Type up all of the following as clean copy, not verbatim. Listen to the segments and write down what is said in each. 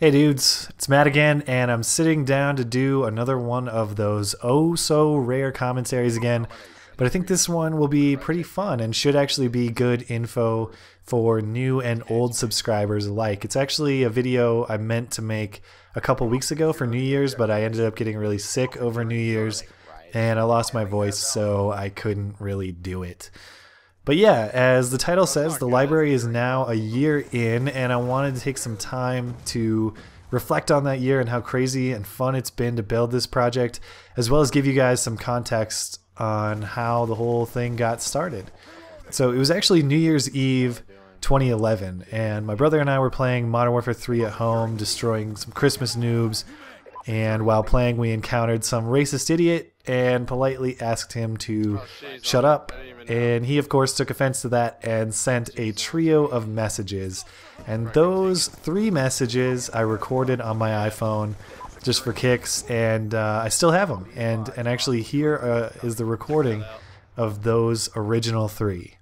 Hey dudes, it's Matt again, and I'm sitting down to do another one of those oh so rare commentaries again, but I think this one will be pretty fun and should actually be good info for new and old subscribers alike. It's actually a video I meant to make a couple weeks ago for New Year's, but I ended up getting really sick over New Year's and I lost my voice, so I couldn't really do it. But yeah, as the title says, the library is now a year in, and I wanted to take some time to reflect on that year and how crazy and fun it's been to build this project, as well as give you guys some context on how the whole thing got started. So it was actually New Year's Eve 2011, and my brother and I were playing Modern Warfare 3 at home, destroying some Christmas noobs, and while playing we encountered some racist idiot and politely asked him to shut up, and he of course took offense to that and sent a trio of messages, and those 3 messages I recorded on my iPhone just for kicks, and I still have them, and actually here is the recording of those original 3.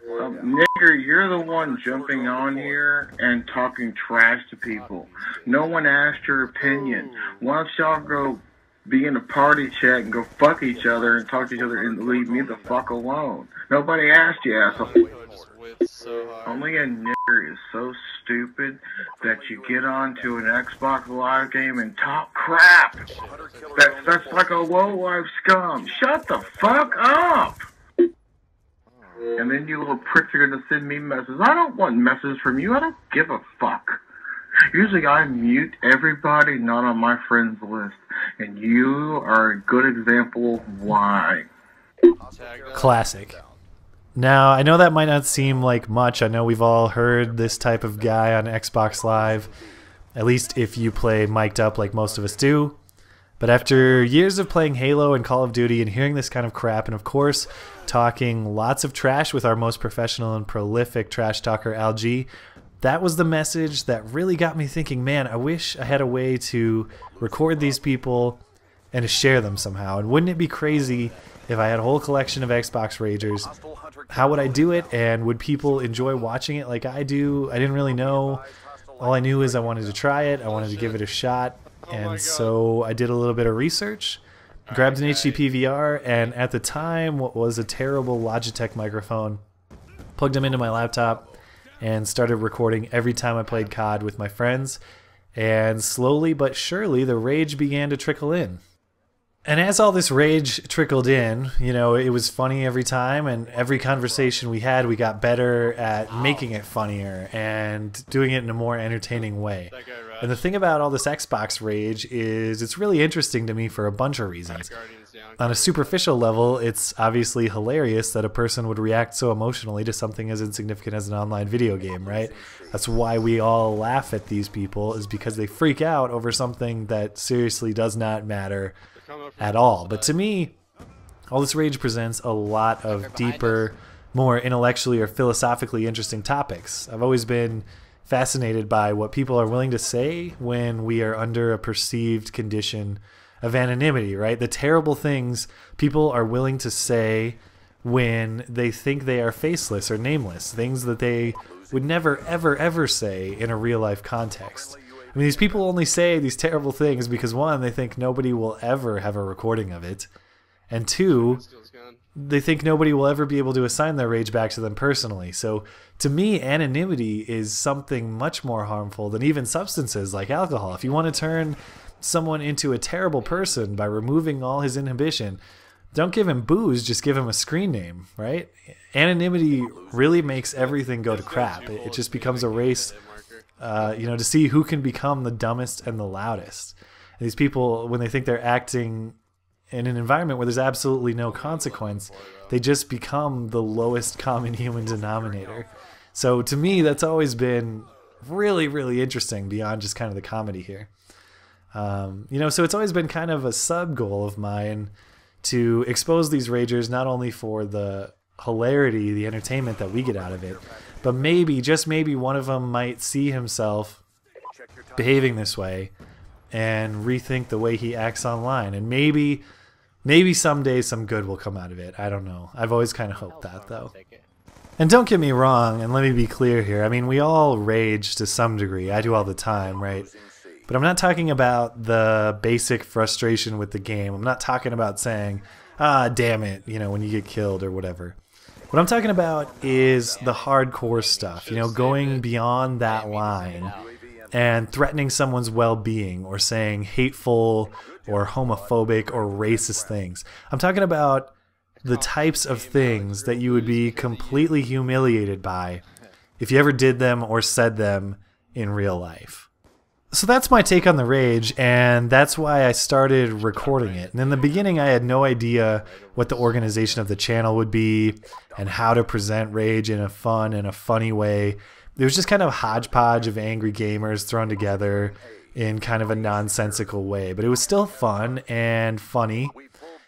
Nigger, you're the one jumping on here and talking trash to people. No one asked your opinion. Why don't y'all go be in a party chat and go fuck each other and talk to each other and leave me the fuck alone? Nobody asked you, asshole. Only a nigger is so stupid that you get onto an Xbox Live game and talk crap. That's like a low-life scum. Shut the fuck up! And then you little pricks are going to send me messages. I don't want messages from you. I don't give a fuck. Usually I mute everybody not on my friends list. And you are a good example of why. Classic. Now, I know that might not seem like much. I know we've all heard this type of guy on Xbox Live, at least if you play mic'd up like most of us do. But after years of playing Halo and Call of Duty and hearing this kind of crap, and of course talking lots of trash with our most professional and prolific trash talker, LG, that was the message that really got me thinking, man, I wish I had a way to record these people and to share them somehow. And wouldn't it be crazy if I had a whole collection of Xbox Ragers? How would I do it, and would people enjoy watching it like I do? I didn't really know. All I knew is I wanted to try it, I wanted to give it a shot, and so I did a little bit of research, grabbed an HD PVR, and at the time what was a terrible Logitech microphone, plugged them into my laptop, and started recording every time I played COD with my friends, and slowly but surely the rage began to trickle in. And as all this rage trickled in, you know, it was funny every time, and every conversation we had, we got better at making it funnier and doing it in a more entertaining way. And the thing about all this Xbox rage is it's really interesting to me for a bunch of reasons. On a superficial level, it's obviously hilarious that a person would react so emotionally to something as insignificant as an online video game, right? That's why we all laugh at these people, is because they freak out over something that seriously does not matter at all. But to me, all this rage presents a lot of deeper, more intellectually or philosophically interesting topics. I've always been fascinated by what people are willing to say when we are under a perceived condition of anonymity, right? The terrible things people are willing to say when they think they are faceless or nameless, things that they would never, ever, ever say in a real-life context. I mean, these people only say these terrible things because, 1, they think nobody will ever have a recording of it, and 2, they think nobody will ever be able to assign their rage back to them personally. So to me, anonymity is something much more harmful than even substances like alcohol. If you want to turn someone into a terrible person by removing all his inhibition, don't give him booze, just give him a screen name, right? Anonymity really makes everything go to crap. It just becomes a race, you know, to see who can become the dumbest and the loudest. And these people, when they think they're acting in an environment where there's absolutely no consequence, they just become the lowest common human denominator. So to me, that's always been really, really interesting beyond just kind of the comedy here. You know, so it's always been kind of a sub-goal of mine to expose these ragers not only for the hilarity, the entertainment that we get out of it, but maybe, just maybe, one of them might see himself behaving this way and rethink the way he acts online, and maybe someday some good will come out of it. I don't know. I've always kind of hoped that, though. And don't get me wrong, and let me be clear here. I mean, we all rage to some degree. I do all the time, right? But I'm not talking about the basic frustration with the game. I'm not talking about saying, ah, damn it, you know, when you get killed or whatever. What I'm talking about is the hardcore stuff, you know, going beyond that line and threatening someone's well-being or saying hateful or homophobic or racist things. I'm talking about the types of things that you would be completely humiliated by if you ever did them or said them in real life. So that's my take on the rage, and that's why I started recording it. And in the beginning, I had no idea what the organization of the channel would be and how to present rage in a fun and a funny way. It was just kind of a hodgepodge of angry gamers thrown together in kind of a nonsensical way. But it was still fun and funny,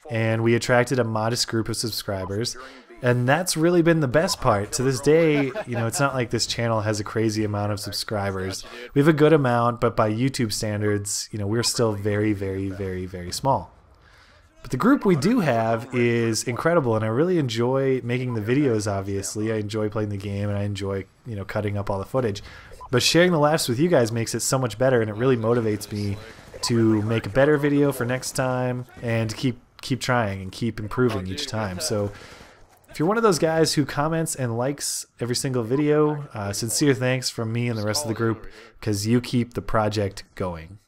and we attracted a modest group of subscribers. And that's really been the best part. To this day, you know, it's not like this channel has a crazy amount of subscribers. We have a good amount, but by YouTube standards, you know, we're still very, very, very, very small. But the group we do have is incredible, and I really enjoy making the videos, obviously. I enjoy playing the game, and I enjoy, you know, cutting up all the footage. But sharing the laughs with you guys makes it so much better, and it really motivates me to make a better video for next time and to keep trying and keep improving each time. So if you're one of those guys who comments and likes every single video, sincere thanks from me and the rest of the group, because you keep the project going.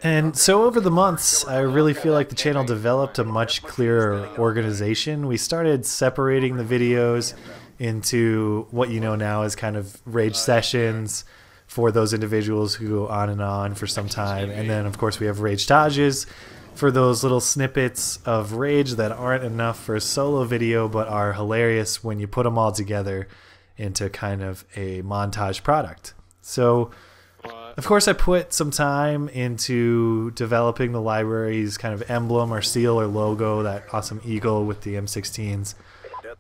And so over the months, I really feel like the channel developed a much clearer organization. We started separating the videos into what you know now as kind of rage sessions for those individuals who go on and on for some time. And then, of course, we have rage tages for those little snippets of rage that aren't enough for a solo video but are hilarious when you put them all together into kind of a montage product. So, of course, I put some time into developing the library's kind of emblem or seal or logo, that awesome eagle with the M16s,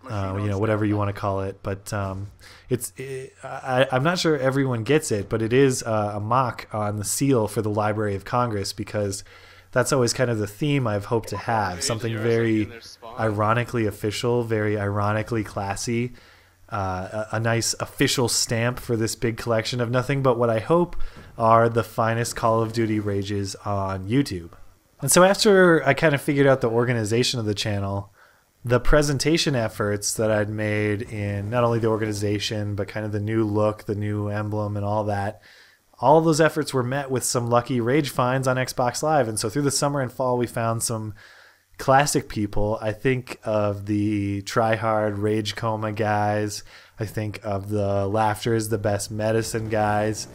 you know, whatever you want to call it. But I'm not sure everyone gets it, but it is a mock on the seal for the Library of Congress, because that's always kind of the theme I've hoped to have. Something very ironically official, very ironically classy, a nice official stamp for this big collection of nothing but what I hope are the finest Call of Duty rages on YouTube. And so after I kind of figured out the organization of the channel, the presentation efforts that I'd made in not only the organization, but kind of the new look, the new emblem and all that, all of those efforts were met with some lucky rage finds on Xbox Live. And so through the summer and fall, we found some classic people. I think of the try-hard Rage Coma guys. I think of the Laughter is the Best Medicine guys.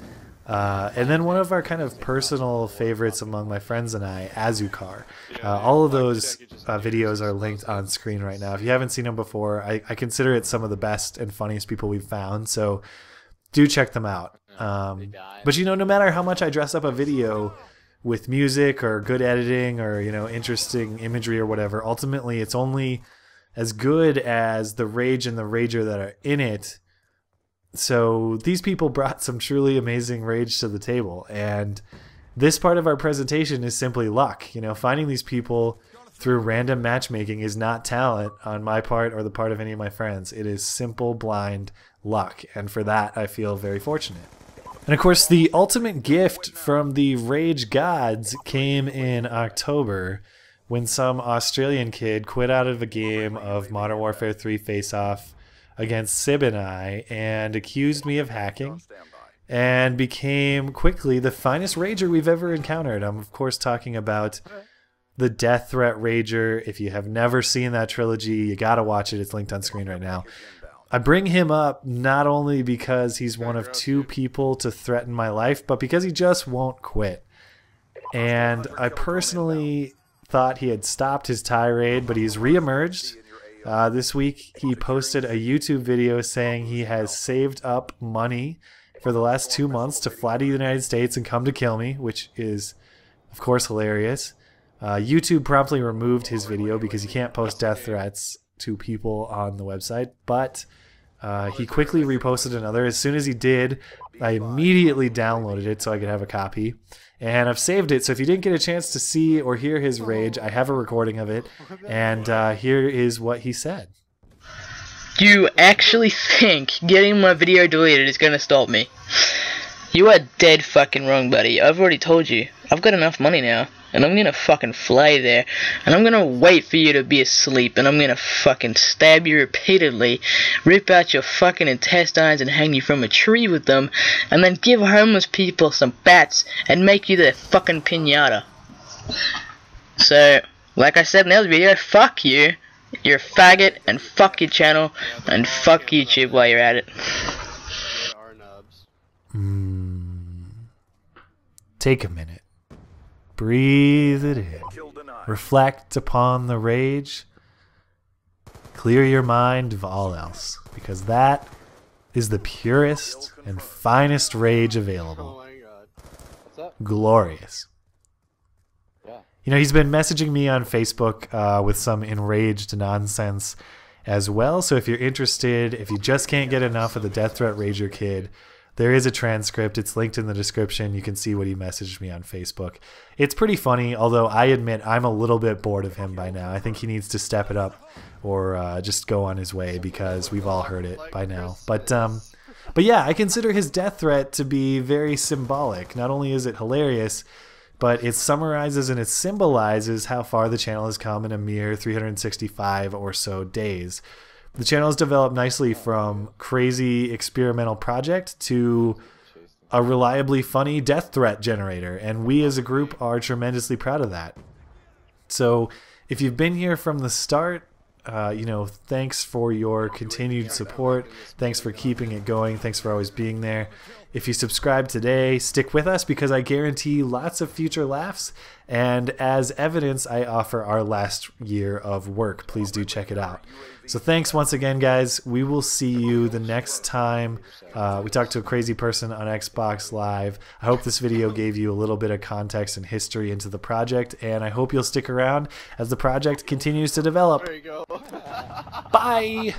And then one of our kind of personal favorites among my friends and I, Azucar. All of those videos are linked on screen right now. If you haven't seen them before, I consider it some of the best and funniest people we've found. So do check them out. But you know, no matter how much I dress up a video with music or good editing or, you know, interesting imagery or whatever, ultimately it's only as good as the rage and the rager that are in it. So these people brought some truly amazing rage to the table, and this part of our presentation is simply luck. You know, finding these people through random matchmaking is not talent on my part or the part of any of my friends. It is simple, blind luck, and for that I feel very fortunate. And of course, the ultimate gift from the Rage Gods came in October when some Australian kid quit out of a game of Modern Warfare 3 Face-Off against Sib and I and accused me of hacking and became quickly the finest rager we've ever encountered. I'm, of course, talking about the Death Threat Rager. If you have never seen that trilogy, you gotta watch it. It's linked on screen right now. I bring him up not only because he's one of two people to threaten my life, but because he just won't quit. And I personally thought he had stopped his tirade, but he's reemerged. This week he posted a YouTube video saying he has saved up money for the last 2 months to fly to the United States and come to kill me, which is, of course, hilarious. YouTube promptly removed his video because you can't post death threats to people on the website, but he quickly reposted another. As soon as he did, I immediately downloaded it so I could have a copy, and I've saved it. So if you didn't get a chance to see or hear his rage, I have a recording of it, and here is what he said. You actually think getting my video deleted is gonna stop me? You are dead fucking wrong, buddy. I've already told you. I've got enough money now. And I'm gonna fucking fly there. And I'm gonna wait for you to be asleep. And I'm gonna fucking stab you repeatedly. Rip out your fucking intestines and hang you from a tree with them. And then give homeless people some bats. And make you their fucking piñata. So, like I said in the other video, fuck you. You're a faggot. And fuck your channel. And fuck YouTube while you're at it. Take a minute. Breathe it in. Reflect upon the rage. Clear your mind of all else, because that is the purest and finest rage available. Glorious. You know, he's been messaging me on Facebook with some enraged nonsense as well, so if you're interested, if you just can't get enough of the Death Threat Rager Kid, there is a transcript. It's linked in the description. You can see what he messaged me on Facebook. It's pretty funny, although I admit I'm a little bit bored of him by now. I think he needs to step it up or just go on his way, because we've all heard it by now. But yeah, I consider his death threat to be very symbolic. Not only is it hilarious, but it summarizes and it symbolizes how far the channel has come in a mere 365 or so days. The channel has developed nicely from crazy experimental project to a reliably funny death threat generator, and we as a group are tremendously proud of that. So if you've been here from the start, you know, thanks for your continued support. Thanks for keeping it going. Thanks for always being there. If you subscribe today, stick with us, because I guarantee lots of future laughs. And as evidence, I offer our last year of work. Please do check it out. So thanks once again, guys. We will see you the next time we talk to a crazy person on Xbox Live. I hope this video gave you a little bit of context and history into the project, and I hope you'll stick around as the project continues to develop. There you go. Bye!